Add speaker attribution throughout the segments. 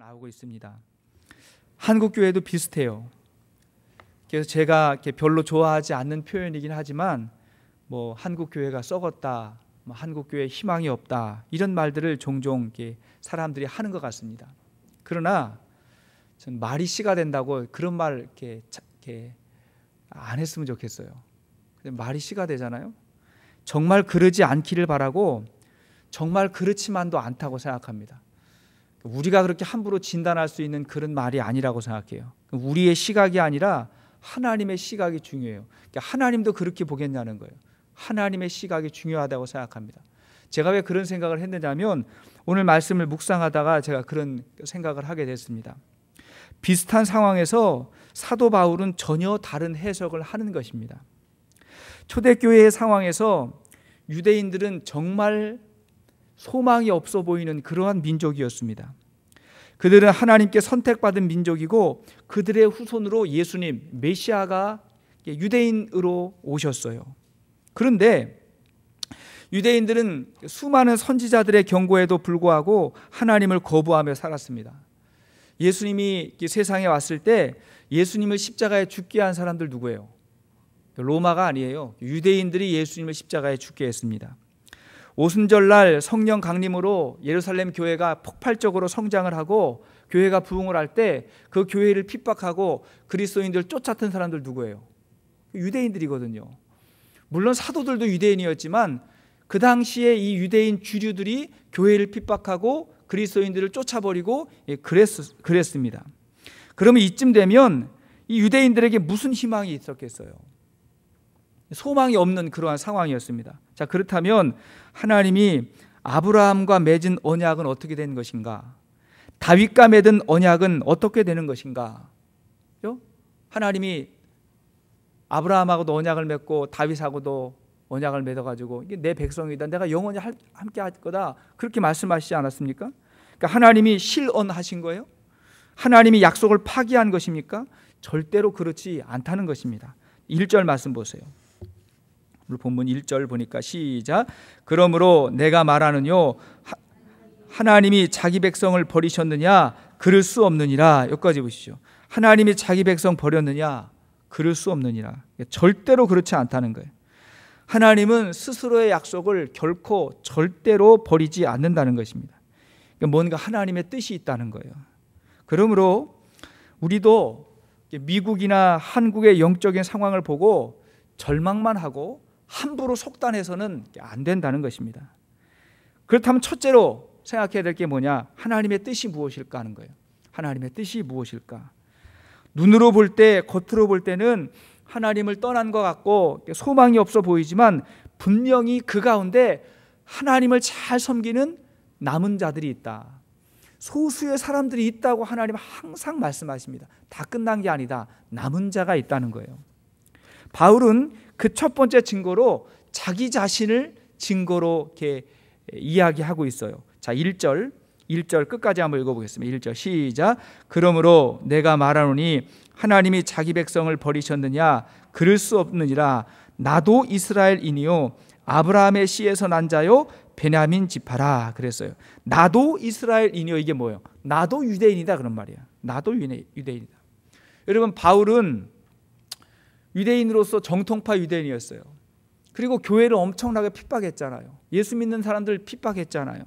Speaker 1: 나오고 있습니다. 한국 교회도 비슷해요. 그래서 제가 별로 좋아하지 않는 표현이긴 하지만 뭐 한국 교회가 썩었다, 뭐 한국 교회에 희망이 없다, 이런 말들을 종종 사람들이 하는 것 같습니다. 그러나 전 말이 씨가 된다고 그런 말 이렇게 안 했으면 좋겠어요. 말이 씨가 되잖아요. 정말 그러지 않기를 바라고 정말 그렇지만도 않다고 생각합니다. 우리가 그렇게 함부로 진단할 수 있는 그런 말이 아니라고 생각해요. 우리의 시각이 아니라 하나님의 시각이 중요해요. 그러니까 하나님도 그렇게 보겠냐는 거예요. 하나님의 시각이 중요하다고 생각합니다. 제가 왜 그런 생각을 했느냐면 오늘 말씀을 묵상하다가 제가 그런 생각을 하게 됐습니다. 비슷한 상황에서 사도 바울은 전혀 다른 해석을 하는 것입니다. 초대교회의 상황에서 유대인들은 정말 소망이 없어 보이는 그러한 민족이었습니다. 그들은 하나님께 선택받은 민족이고 그들의 후손으로 예수님, 메시아가 유대인으로 오셨어요. 그런데 유대인들은 수많은 선지자들의 경고에도 불구하고 하나님을 거부하며 살았습니다. 예수님이 세상에 왔을 때 예수님을 십자가에 죽게 한 사람들 누구예요? 로마가 아니에요. 유대인들이 예수님을 십자가에 죽게 했습니다. 오순절날 성령 강림으로 예루살렘 교회가 폭발적으로 성장을 하고 교회가 부흥을 할 때 그 교회를 핍박하고 그리스도인들 쫓았던 사람들 누구예요? 유대인들이거든요. 물론 사도들도 유대인이었지만 그 당시에 이 유대인 주류들이 교회를 핍박하고 그리스도인들을 쫓아버리고 그랬습니다. 그러면 이쯤 되면 이 유대인들에게 무슨 희망이 있었겠어요? 소망이 없는 그러한 상황이었습니다. 자, 그렇다면 하나님이 아브라함과 맺은 언약은 어떻게 된 것인가? 다윗과 맺은 언약은 어떻게 되는 것인가? 하나님이 아브라함하고도 언약을 맺고 다윗하고도 언약을 맺어가지고 이게 내 백성이다, 내가 영원히 함께 할 거다, 그렇게 말씀하시지 않았습니까? 그러니까 하나님이 실언하신 거예요? 하나님이 약속을 파기한 것입니까? 절대로 그렇지 않다는 것입니다. 1절 말씀 보세요. 오늘 본문 1절 보니까 시작. 그러므로 내가 말하는요, 하나님이 자기 백성을 버리셨느냐? 그럴 수 없느니라. 여기까지 보시죠. 하나님이 자기 백성 버렸느냐? 그럴 수 없느니라. 절대로 그렇지 않다는 거예요. 하나님은 스스로의 약속을 결코 절대로 버리지 않는다는 것입니다. 뭔가 하나님의 뜻이 있다는 거예요. 그러므로 우리도 미국이나 한국의 영적인 상황을 보고 절망만 하고 함부로 속단해서는 안 된다는 것입니다. 그렇다면 첫째로 생각해야 될 게 뭐냐? 하나님의 뜻이 무엇일까 하는 거예요. 하나님의 뜻이 무엇일까? 눈으로 볼 때, 겉으로 볼 때는 하나님을 떠난 것 같고 소망이 없어 보이지만 분명히 그 가운데 하나님을 잘 섬기는 남은 자들이 있다. 소수의 사람들이 있다고 하나님은 항상 말씀하십니다. 다 끝난 게 아니다. 남은 자가 있다는 거예요. 바울은 그 첫 번째 증거로 자기 자신을 증거로 이렇게 이야기하고 있어요. 자, 1절 끝까지 한번 읽어보겠습니다. 1절 시작. 그러므로 내가 말하노니 하나님이 자기 백성을 버리셨느냐? 그럴 수 없느니라. 나도 이스라엘인이요 아브라함의 씨에서 난 자요 베냐민 지파라. 그랬어요. 나도 이스라엘인이요. 이게 뭐예요? 나도 유대인이다, 그런 말이야. 나도 유대인이다. 여러분, 바울은 유대인으로서 정통파 유대인이었어요. 그리고 교회를 엄청나게 핍박했잖아요. 예수 믿는 사람들 핍박했잖아요.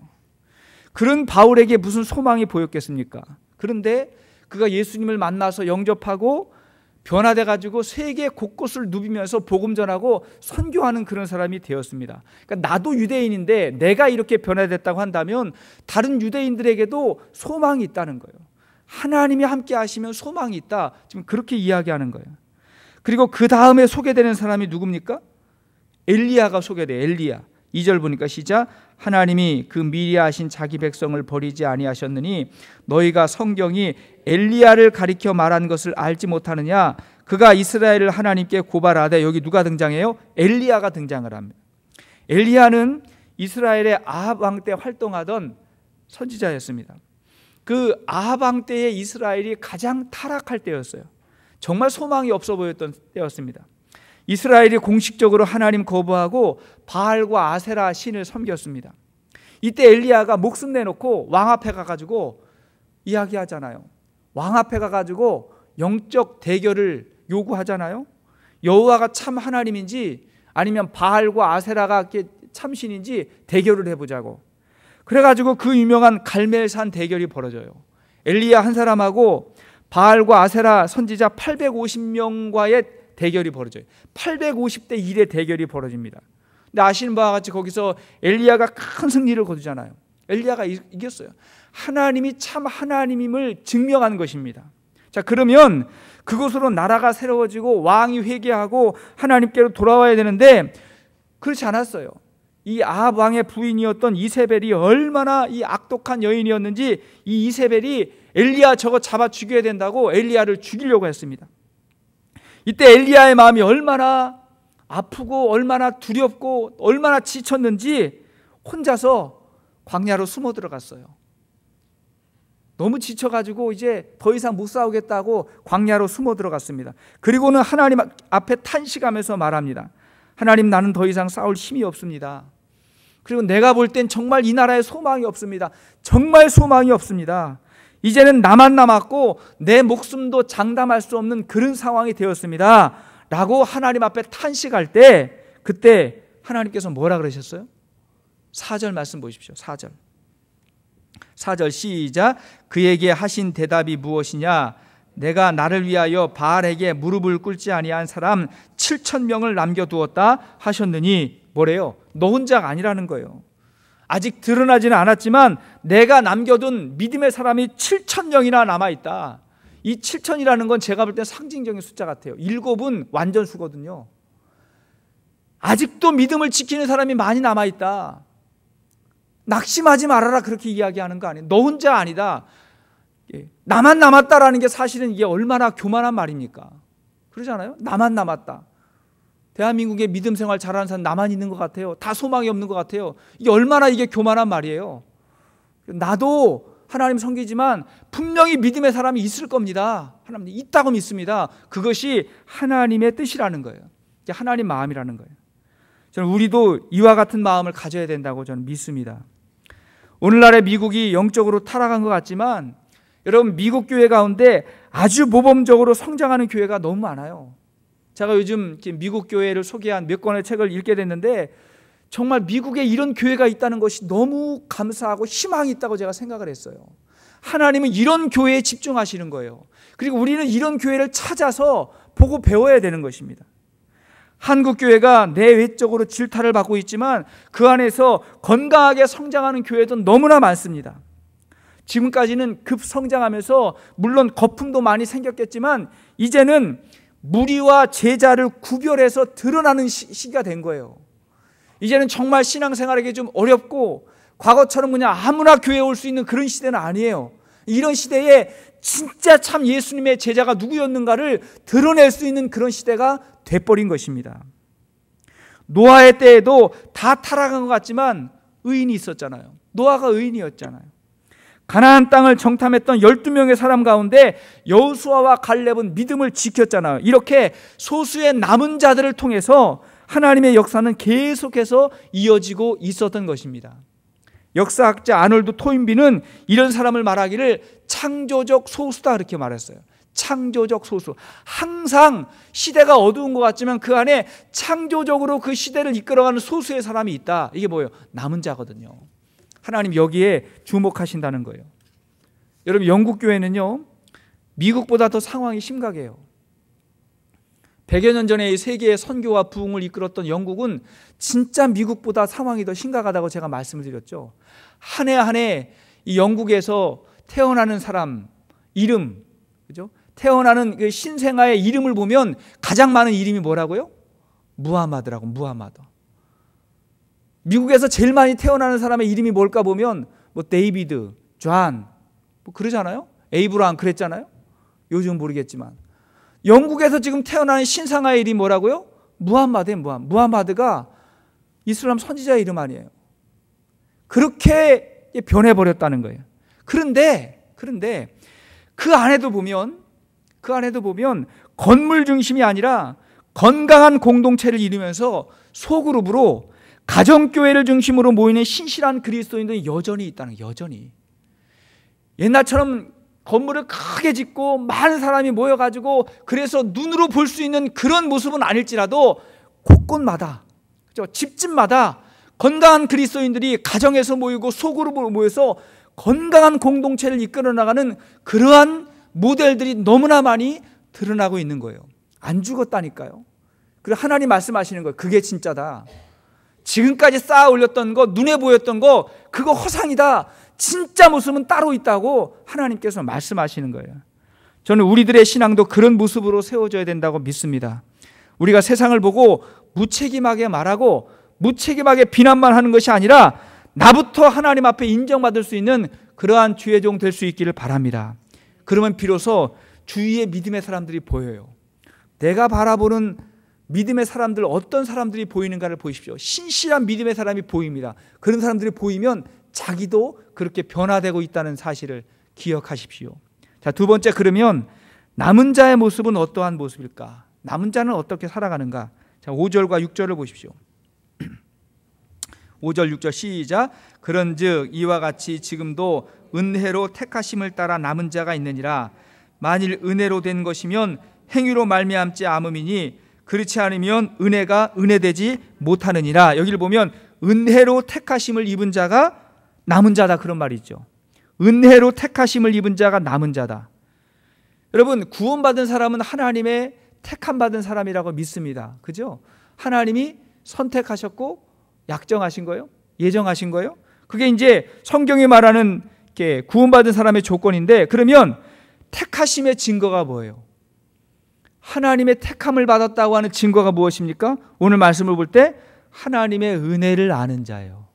Speaker 1: 그런 바울에게 무슨 소망이 보였겠습니까? 그런데 그가 예수님을 만나서 영접하고 변화돼 가지고 세계 곳곳을 누비면서 복음 전하고 선교하는 그런 사람이 되었습니다. 그러니까 나도 유대인인데 내가 이렇게 변화됐다고 한다면 다른 유대인들에게도 소망이 있다는 거예요. 하나님이 함께 하시면 소망이 있다. 지금 그렇게 이야기하는 거예요. 그리고 그 다음에 소개되는 사람이 누굽니까? 엘리야가 소개돼요. 엘리야. 2절 보니까 시작. 하나님이 그 미리 하신 자기 백성을 버리지 아니하셨느니 너희가 성경이 엘리야를 가리켜 말한 것을 알지 못하느냐? 그가 이스라엘을 하나님께 고발하되, 여기 누가 등장해요? 엘리야가 등장을 합니다. 엘리야는 이스라엘의 아합 왕 때 활동하던 선지자였습니다. 그 아합 왕 때의 이스라엘이 가장 타락할 때였어요. 정말 소망이 없어 보였던 때였습니다. 이스라엘이 공식적으로 하나님 거부하고 바알과 아세라 신을 섬겼습니다. 이때 엘리야가 목숨 내놓고 왕 앞에 가가지고 이야기하잖아요. 왕 앞에 가가지고 영적 대결을 요구하잖아요. 여호와가 참 하나님인지 아니면 바알과 아세라가 참신인지 대결을 해보자고. 그래가지고 그 유명한 갈멜산 대결이 벌어져요. 엘리야 한 사람하고 바알과 아세라 선지자 850명과의 대결이 벌어져요. 850대 1의 대결이 벌어집니다. 근데 아시는 바와 같이 거기서 엘리야가 큰 승리를 거두잖아요. 엘리야가 이겼어요. 하나님이 참 하나님임을 증명한 것입니다. 자, 그러면 그곳으로 나라가 새로워지고 왕이 회개하고 하나님께로 돌아와야 되는데 그렇지 않았어요. 이 아합 왕의 부인이었던 이세벨이 얼마나 이 악독한 여인이었는지 이 이세벨이 엘리야 저거 잡아 죽여야 된다고 엘리야를 죽이려고 했습니다. 이때 엘리야의 마음이 얼마나 아프고 얼마나 두렵고 얼마나 지쳤는지 혼자서 광야로 숨어 들어갔어요. 너무 지쳐가지고 이제 더 이상 못 싸우겠다고 광야로 숨어 들어갔습니다. 그리고는 하나님 앞에 탄식하면서 말합니다. 하나님, 나는 더 이상 싸울 힘이 없습니다. 그리고 내가 볼 땐 정말 이 나라에 소망이 없습니다. 정말 소망이 없습니다. 이제는 나만 남았고 내 목숨도 장담할 수 없는 그런 상황이 되었습니다 라고 하나님 앞에 탄식할 때 그때 하나님께서 뭐라 그러셨어요? 4절 말씀 보십시오. 4절 시작. 그에게 하신 대답이 무엇이냐? 내가 나를 위하여 바알에게 무릎을 꿇지 아니한 사람 7,000명을 남겨두었다 하셨느니 뭐래요? 너 혼자가 아니라는 거예요. 아직 드러나지는 않았지만 내가 남겨둔 믿음의 사람이 7,000명이나 남아있다. 이 7,000이라는 건 제가 볼 때 상징적인 숫자 같아요. 7은 완전수거든요. 아직도 믿음을 지키는 사람이 많이 남아있다. 낙심하지 말아라 그렇게 이야기하는 거 아니에요. 너 혼자 아니다. 나만 남았다라는 게 사실은 이게 얼마나 교만한 말입니까? 그러잖아요. 나만 남았다. 대한민국의 믿음 생활 잘하는 사람 나만 있는 것 같아요. 다 소망이 없는 것 같아요. 이게 얼마나 이게 교만한 말이에요. 나도 하나님 섬기지만 분명히 믿음의 사람이 있을 겁니다. 하나님 있다고 믿습니다. 그것이 하나님의 뜻이라는 거예요. 이게 하나님 마음이라는 거예요. 저는 우리도 이와 같은 마음을 가져야 된다고 저는 믿습니다. 오늘날의 미국이 영적으로 타락한 것 같지만 여러분, 미국 교회 가운데 아주 모범적으로 성장하는 교회가 너무 많아요. 제가 요즘 미국 교회를 소개한 몇 권의 책을 읽게 됐는데 정말 미국에 이런 교회가 있다는 것이 너무 감사하고 희망이 있다고 제가 생각을 했어요. 하나님은 이런 교회에 집중하시는 거예요. 그리고 우리는 이런 교회를 찾아서 보고 배워야 되는 것입니다. 한국 교회가 내외적으로 질타를 받고 있지만 그 안에서 건강하게 성장하는 교회도 너무나 많습니다. 지금까지는 급성장하면서 물론 거품도 많이 생겼겠지만 이제는 무리와 제자를 구별해서 드러나는 시기가 된 거예요. 이제는 정말 신앙생활에게 좀 어렵고 과거처럼 그냥 아무나 교회에 올 수 있는 그런 시대는 아니에요. 이런 시대에 진짜 참 예수님의 제자가 누구였는가를 드러낼 수 있는 그런 시대가 돼버린 것입니다. 노아의 때에도 다 타락한 것 같지만 의인이 있었잖아요. 노아가 의인이었잖아요. 가나안 땅을 정탐했던 12명의 사람 가운데 여호수아와 갈렙은 믿음을 지켰잖아요. 이렇게 소수의 남은 자들을 통해서 하나님의 역사는 계속해서 이어지고 있었던 것입니다. 역사학자 아놀드 토인비는 이런 사람을 말하기를 창조적 소수다 그렇게 말했어요. 창조적 소수. 항상 시대가 어두운 것 같지만 그 안에 창조적으로 그 시대를 이끌어가는 소수의 사람이 있다. 이게 뭐예요? 남은 자거든요. 하나님 여기에 주목하신다는 거예요. 여러분, 영국 교회는요 미국보다 더 상황이 심각해요. 100여 년 전에 세계의 선교와 부흥을 이끌었던 영국은 진짜 미국보다 상황이 더 심각하다고 제가 말씀을 드렸죠. 한 해 한 해 이 영국에서 태어나는 사람 이름, 그죠? 태어나는 그 신생아의 이름을 보면 가장 많은 이름이 뭐라고요? 무하마드라고. 무하마드. 미국에서 제일 많이 태어나는 사람의 이름이 뭘까 보면 뭐 데이비드, 존, 뭐 그러잖아요. 에이브라함 그랬잖아요. 요즘 모르겠지만 영국에서 지금 태어나는 신상아의 이름이 뭐라고요? 무함마드예요. 무함마드가 이슬람 선지자의 이름 아니에요. 그렇게 변해버렸다는 거예요. 그런데 그 안에도 보면 건물 중심이 아니라 건강한 공동체를 이루면서 소그룹으로 가정교회를 중심으로 모이는 신실한 그리스도인들이 여전히 있다는 거예요. 여전히. 옛날처럼 건물을 크게 짓고 많은 사람이 모여가지고 그래서 눈으로 볼 수 있는 그런 모습은 아닐지라도 곳곳마다, 그렇죠? 집집마다 건강한 그리스도인들이 가정에서 모이고 속으로 모여서 건강한 공동체를 이끌어 나가는 그러한 모델들이 너무나 많이 드러나고 있는 거예요. 안 죽었다니까요. 그리고 하나님 말씀하시는 거예요. 그게 진짜다. 지금까지 쌓아 올렸던 거, 눈에 보였던 거, 그거 허상이다. 진짜 모습은 따로 있다고 하나님께서 말씀하시는 거예요. 저는 우리들의 신앙도 그런 모습으로 세워져야 된다고 믿습니다. 우리가 세상을 보고 무책임하게 말하고 무책임하게 비난만 하는 것이 아니라 나부터 하나님 앞에 인정받을 수 있는 그러한 주의 종 될 수 있기를 바랍니다. 그러면 비로소 주위의 믿음의 사람들이 보여요. 내가 바라보는 믿음의 사람들, 어떤 사람들이 보이는가를 보십시오. 신실한 믿음의 사람이 보입니다. 그런 사람들이 보이면 자기도 그렇게 변화되고 있다는 사실을 기억하십시오. 자, 두 번째, 그러면 남은 자의 모습은 어떠한 모습일까? 남은 자는 어떻게 살아가는가? 자, 5절과 6절을 보십시오. 5절 6절 시작. 그런즉 이와 같이 지금도 은혜로 택하심을 따라 남은 자가 있느니라. 만일 은혜로 된 것이면 행위로 말미암지 않음이니 그렇지 않으면 은혜가 은혜되지 못하느니라. 여기를 보면 은혜로 택하심을 입은 자가 남은 자다, 그런 말이 있죠. 은혜로 택하심을 입은 자가 남은 자다. 여러분, 구원받은 사람은 하나님의 택함받은 사람이라고 믿습니다. 그죠? 하나님이 선택하셨고 약정하신 거예요? 예정하신 거예요? 그게 이제 성경이 말하는 구원받은 사람의 조건인데, 그러면 택하심의 증거가 뭐예요? 하나님의 택함을 받았다고 하는 증거가 무엇입니까? 오늘 말씀을 볼 때 하나님의 은혜를 아는 자예요.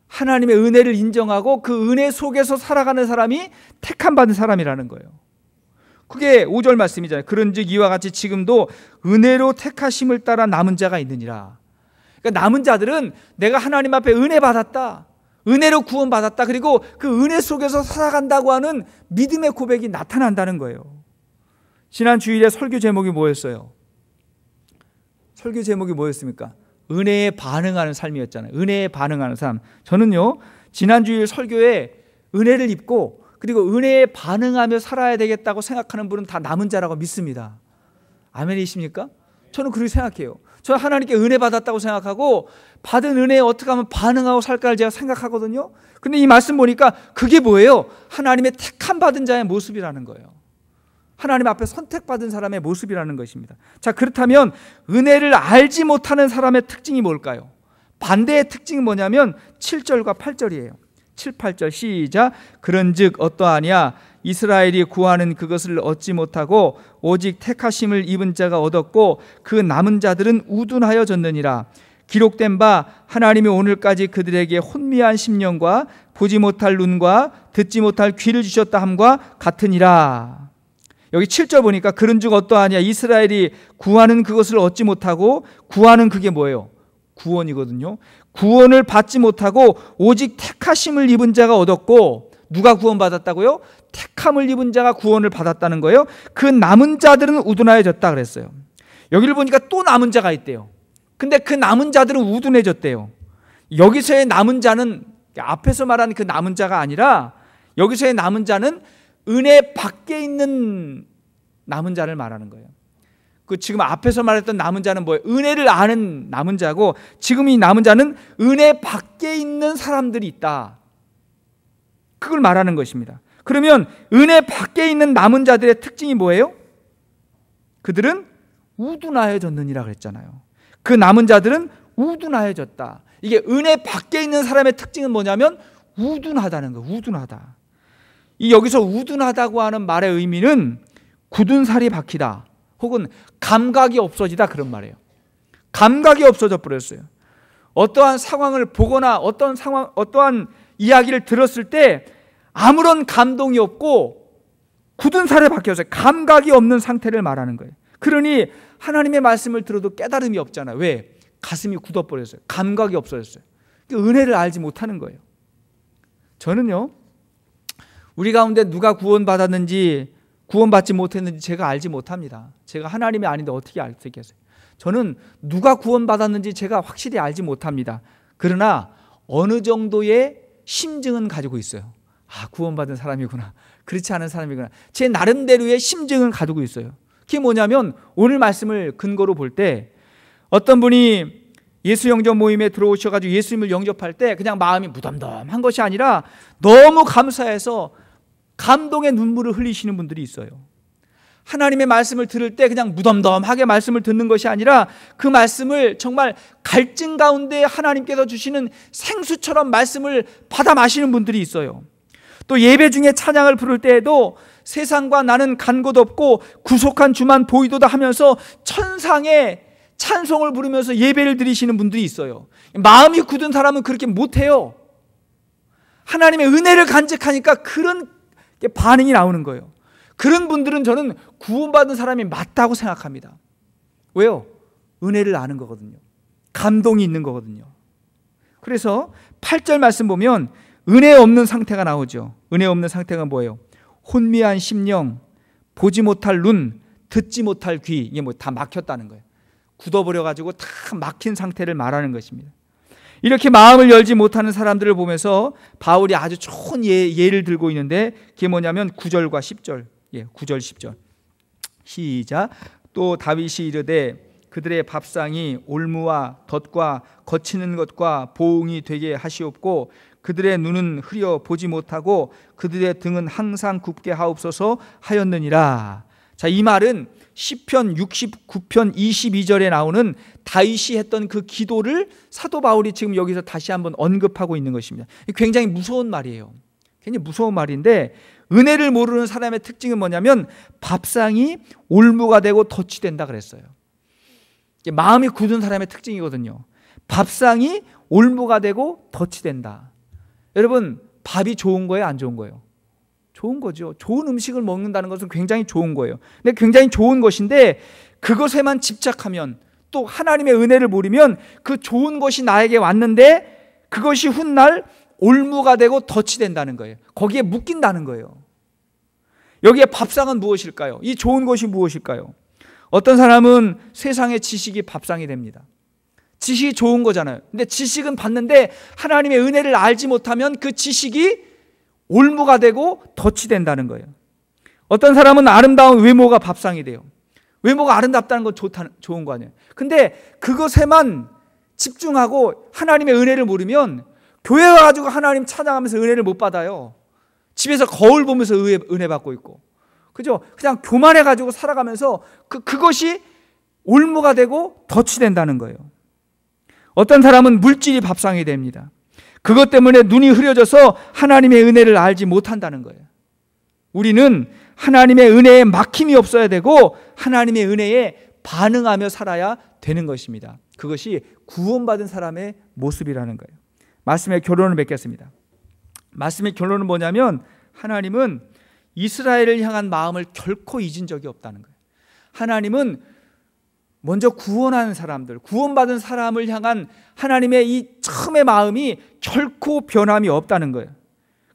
Speaker 1: 하나님의 은혜를 인정하고 그 은혜 속에서 살아가는 사람이 택함 받은 사람이라는 거예요. 그게 5절 말씀이잖아요. 그런즉 이와 같이 지금도 은혜로 택하심을 따라 남은 자가 있느니라. 그러니까 남은 자들은 내가 하나님 앞에 은혜 받았다, 은혜로 구원 받았다, 그리고 그 은혜 속에서 살아간다고 하는 믿음의 고백이 나타난다는 거예요. 지난 주일에 설교 제목이 뭐였어요? 설교 제목이 뭐였습니까? 은혜에 반응하는 삶이었잖아요. 은혜에 반응하는 삶. 저는요, 지난 주일 설교에 은혜를 입고 그리고 은혜에 반응하며 살아야 되겠다고 생각하는 분은 다 남은 자라고 믿습니다. 아멘이십니까? 저는 그렇게 생각해요. 저는 하나님께 은혜 받았다고 생각하고 받은 은혜에 어떻게 하면 반응하고 살까를 제가 생각하거든요. 근데 이 말씀 보니까 그게 뭐예요? 하나님의 택함 받은 자의 모습이라는 거예요. 하나님 앞에 선택받은 사람의 모습이라는 것입니다. 자, 그렇다면 은혜를 알지 못하는 사람의 특징이 뭘까요? 반대의 특징이 뭐냐면 7절과 8절이에요. 7, 8절 시작. 그런즉 어떠하냐? 이스라엘이 구하는 그것을 얻지 못하고 오직 택하심을 입은 자가 얻었고 그 남은 자들은 우둔하여졌느니라. 기록된 바 하나님이 오늘까지 그들에게 혼미한 심령과 보지 못할 눈과 듣지 못할 귀를 주셨다 함과 같으니라. 여기 7절 보니까 그런즉 어떠하냐? 이스라엘이 구하는 그것을 얻지 못하고, 구하는 그게 뭐예요? 구원이거든요. 구원을 받지 못하고 오직 택하심을 입은 자가 얻었고, 누가 구원받았다고요? 택함을 입은 자가 구원을 받았다는 거예요. 그 남은 자들은 우둔하여졌다 그랬어요. 여기를 보니까 또 남은 자가 있대요. 근데 그 남은 자들은 우둔해졌대요. 여기서의 남은 자는 앞에서 말하는 그 남은 자가 아니라 여기서의 남은 자는 은혜 밖에 있는 남은 자를 말하는 거예요. 그 지금 앞에서 말했던 남은 자는 뭐예요? 은혜를 아는 남은 자고, 지금 이 남은 자는 은혜 밖에 있는 사람들이 있다, 그걸 말하는 것입니다. 그러면 은혜 밖에 있는 남은 자들의 특징이 뭐예요? 그들은 우둔하여졌느니라 그랬잖아요. 그 남은 자들은 우둔하여졌다. 이게 은혜 밖에 있는 사람의 특징은 뭐냐면 우둔하다는 거예요. 우둔하다. 이 여기서 우둔하다고 하는 말의 의미는 굳은 살이 박히다 혹은 감각이 없어지다, 그런 말이에요. 감각이 없어져 버렸어요. 어떠한 상황을 보거나 어떠한 이야기를 들었을 때 아무런 감동이 없고 굳은 살에 박혀서 감각이 없는 상태를 말하는 거예요. 그러니 하나님의 말씀을 들어도 깨달음이 없잖아요. 왜? 가슴이 굳어버렸어요. 감각이 없어졌어요. 은혜를 알지 못하는 거예요. 저는요, 우리 가운데 누가 구원받았는지 구원받지 못했는지 제가 알지 못합니다. 제가 하나님이 아닌데 어떻게 알 수 있겠어요? 저는 누가 구원받았는지 제가 확실히 알지 못합니다. 그러나 어느 정도의 심증은 가지고 있어요. 아, 구원받은 사람이구나. 그렇지 않은 사람이거나 제 나름대로의 심증은 가지고 있어요. 그게 뭐냐면 오늘 말씀을 근거로 볼 때 어떤 분이 예수 영접 모임에 들어오셔가지고 예수님을 영접할 때 그냥 마음이 무덤덤한 것이 아니라 너무 감사해서 감동의 눈물을 흘리시는 분들이 있어요. 하나님의 말씀을 들을 때 그냥 무덤덤하게 말씀을 듣는 것이 아니라 그 말씀을 정말 갈증 가운데 하나님께서 주시는 생수처럼 말씀을 받아 마시는 분들이 있어요. 또 예배 중에 찬양을 부를 때에도 세상과 나는 간 곳 없고 구속한 주만 보이도다 하면서 천상의 찬송을 부르면서 예배를 드리시는 분들이 있어요. 마음이 굳은 사람은 그렇게 못해요. 하나님의 은혜를 간직하니까 그런 반응이 나오는 거예요. 그런 분들은 저는 구원받은 사람이 맞다고 생각합니다. 왜요? 은혜를 아는 거거든요. 감동이 있는 거거든요. 그래서 8절 말씀 보면 은혜 없는 상태가 나오죠. 은혜 없는 상태가 뭐예요? 혼미한 심령, 보지 못할 눈, 듣지 못할 귀, 이게 뭐 다 막혔다는 거예요. 굳어버려가지고 다 막힌 상태를 말하는 것입니다. 이렇게 마음을 열지 못하는 사람들을 보면서 바울이 아주 좋은 예를 들고 있는데 그게 뭐냐면 9절과 10절. 9절 10절 시작. 또 다윗이 이르되 그들의 밥상이 올무와 덫과 거치는 것과 보응이 되게 하시옵고 그들의 눈은 흐려 보지 못하고 그들의 등은 항상 굽게 하옵소서 하였느니라. 자, 이 말은 시편 69편 22절에 나오는 다윗이 했던 그 기도를 사도 바울이 지금 여기서 다시 한번 언급하고 있는 것입니다. 굉장히 무서운 말이에요. 굉장히 무서운 말인데 은혜를 모르는 사람의 특징은 뭐냐면 밥상이 올무가 되고 덫이 된다 그랬어요. 마음이 굳은 사람의 특징이거든요. 밥상이 올무가 되고 덫이 된다. 여러분, 밥이 좋은 거예요, 안 좋은 거예요? 좋은 거죠. 좋은 음식을 먹는다는 것은 굉장히 좋은 거예요. 근데 굉장히 좋은 것인데 그것에만 집착하면 또 하나님의 은혜를 모르면 그 좋은 것이 나에게 왔는데 그것이 훗날 올무가 되고 덫이 된다는 거예요. 거기에 묶인다는 거예요. 여기에 밥상은 무엇일까요? 이 좋은 것이 무엇일까요? 어떤 사람은 세상의 지식이 밥상이 됩니다. 지식이 좋은 거잖아요. 근데 지식은 받는데 하나님의 은혜를 알지 못하면 그 지식이 올무가 되고 덫이 된다는 거예요. 어떤 사람은 아름다운 외모가 밥상이 돼요. 외모가 아름답다는 건 좋은 거 아니에요. 근데 그것에만 집중하고 하나님의 은혜를 모르면 교회 와가지고 하나님 찬양하면서 은혜를 못 받아요. 집에서 거울 보면서 은혜 받고 있고, 그죠? 그냥 교만해가지고 살아가면서 그것이 올무가 되고 덫이 된다는 거예요. 어떤 사람은 물질이 밥상이 됩니다. 그것 때문에 눈이 흐려져서 하나님의 은혜를 알지 못한다는 거예요. 우리는 하나님의 은혜에 막힘이 없어야 되고 하나님의 은혜에 반응하며 살아야 되는 것입니다. 그것이 구원받은 사람의 모습이라는 거예요. 말씀의 결론을 맺겠습니다. 말씀의 결론은 뭐냐면 하나님은 이스라엘을 향한 마음을 결코 잊은 적이 없다는 거예요. 하나님은 먼저 구원하는 사람들, 구원받은 사람을 향한 하나님의 이 처음의 마음이 결코 변함이 없다는 거예요.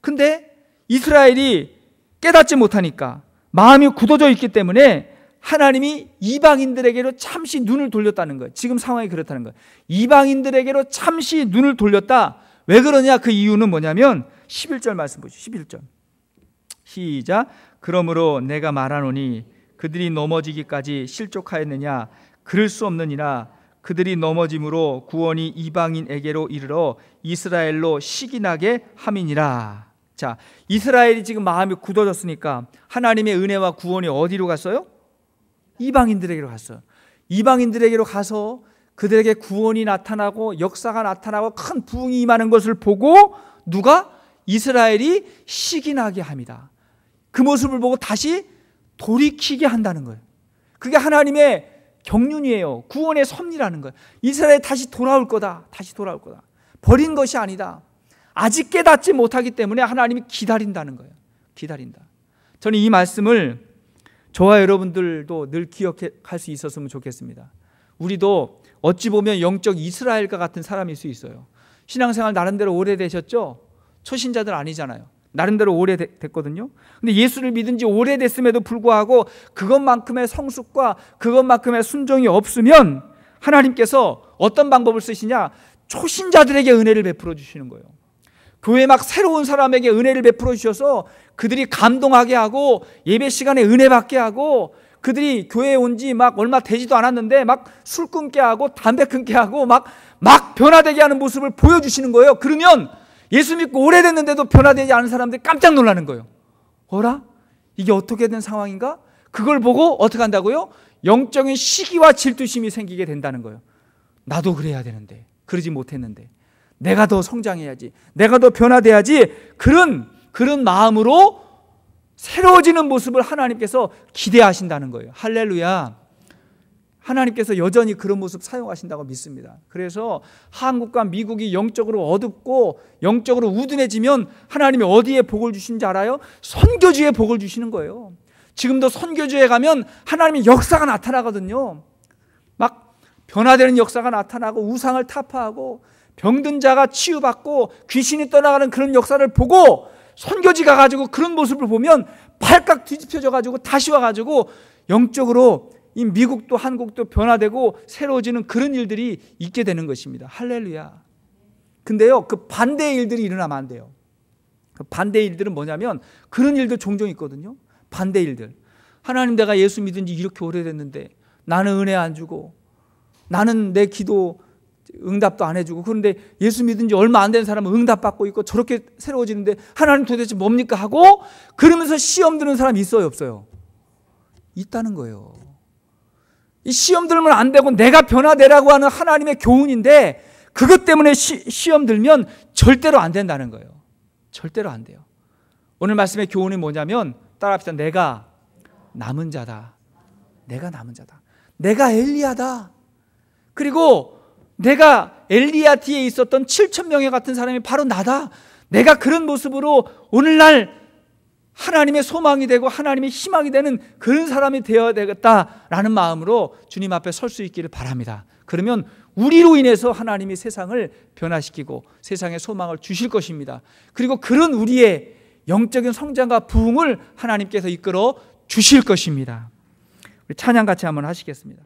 Speaker 1: 근데 이스라엘이 깨닫지 못하니까 마음이 굳어져 있기 때문에 하나님이 이방인들에게로 잠시 눈을 돌렸다는 거예요. 지금 상황이 그렇다는 거예요. 이방인들에게로 잠시 눈을 돌렸다. 왜 그러냐? 그 이유는 뭐냐면 11절 말씀 보시죠. 11절 시작. 그러므로 내가 말하노니 그들이 넘어지기까지 실족하였느냐? 그럴 수 없느니라. 그들이 넘어짐으로 구원이 이방인에게로 이르러 이스라엘로 시기나게 함이니라. 자, 이스라엘이 지금 마음이 굳어졌으니까 하나님의 은혜와 구원이 어디로 갔어요? 이방인들에게로 갔어요. 이방인들에게로 가서 그들에게 구원이 나타나고 역사가 나타나고 큰 부흥이 임하는 것을 보고 누가? 이스라엘이 시기나게 합니다. 그 모습을 보고 다시 돌이키게 한다는 거예요. 그게 하나님의 경륜이에요. 구원의 섭리라는 거예요. 이스라엘이 다시 돌아올 거다. 다시 돌아올 거다. 버린 것이 아니다. 아직 깨닫지 못하기 때문에 하나님이 기다린다는 거예요. 기다린다. 저는 이 말씀을 저와 여러분들도 늘 기억할 수 있었으면 좋겠습니다. 우리도 어찌 보면 영적 이스라엘과 같은 사람일 수 있어요. 신앙생활 나름대로 오래되셨죠? 초신자들 아니잖아요. 나름대로 오래됐거든요. 근데 예수를 믿은 지 오래됐음에도 불구하고 그것만큼의 성숙과 그것만큼의 순종이 없으면 하나님께서 어떤 방법을 쓰시냐? 초신자들에게 은혜를 베풀어 주시는 거예요. 교회 막 새로운 사람에게 은혜를 베풀어 주셔서 그들이 감동하게 하고 예배 시간에 은혜 받게 하고 그들이 교회에 온 지 막 얼마 되지도 않았는데 막 술 끊게 하고 담배 끊게 하고 막 변화되게 하는 모습을 보여주시는 거예요. 그러면 예수 믿고 오래됐는데도 변화되지 않은 사람들이 깜짝 놀라는 거예요. 어라? 이게 어떻게 된 상황인가? 그걸 보고 어떻게 한다고요? 영적인 시기와 질투심이 생기게 된다는 거예요. 나도 그래야 되는데, 그러지 못했는데, 내가 더 성장해야지, 내가 더 변화돼야지, 그런 마음으로 새로워지는 모습을 하나님께서 기대하신다는 거예요. 할렐루야. 하나님께서 여전히 그런 모습 사용하신다고 믿습니다. 그래서 한국과 미국이 영적으로 어둡고 영적으로 우둔해지면 하나님이 어디에 복을 주시는지 알아요? 선교지에 복을 주시는 거예요. 지금도 선교지에 가면 하나님의 역사가 나타나거든요. 막 변화되는 역사가 나타나고 우상을 타파하고 병든 자가 치유받고 귀신이 떠나가는 그런 역사를 보고 선교지 가가지고 그런 모습을 보면 발칵 뒤집혀져 가지고 다시 와가지고 영적으로 이 미국도 한국도 변화되고 새로워지는 그런 일들이 있게 되는 것입니다. 할렐루야. 근데요, 그 반대의 일들이 일어나면 안 돼요. 그 반대의 일들은 뭐냐면 그런 일도 종종 있거든요. 반대 일들. 하나님, 내가 예수 믿은 지 이렇게 오래됐는데 나는 은혜 안 주고 나는 내 기도 응답도 안 해주고, 그런데 예수 믿은 지 얼마 안 된 사람은 응답받고 있고 저렇게 새로워지는데 하나님 도대체 뭡니까 하고 그러면서 시험 드는 사람이 있어요, 없어요? 있다는 거예요. 이 시험 들면 안 되고 내가 변화되라고 하는 하나님의 교훈인데 그것 때문에 시험 들면 절대로 안 된다는 거예요. 절대로 안 돼요. 오늘 말씀의 교훈이 뭐냐면 따라합시다. 내가 남은 자다. 내가 남은 자다. 내가 엘리야다. 그리고 내가 엘리야 뒤에 있었던 7,000명의 같은 사람이 바로 나다. 내가 그런 모습으로 오늘날 하나님의 소망이 되고 하나님의 희망이 되는 그런 사람이 되어야 되겠다라는 마음으로 주님 앞에 설 수 있기를 바랍니다. 그러면 우리로 인해서 하나님이 세상을 변화시키고 세상에 소망을 주실 것입니다. 그리고 그런 우리의 영적인 성장과 부흥을 하나님께서 이끌어 주실 것입니다. 우리 찬양 같이 한번 하시겠습니다.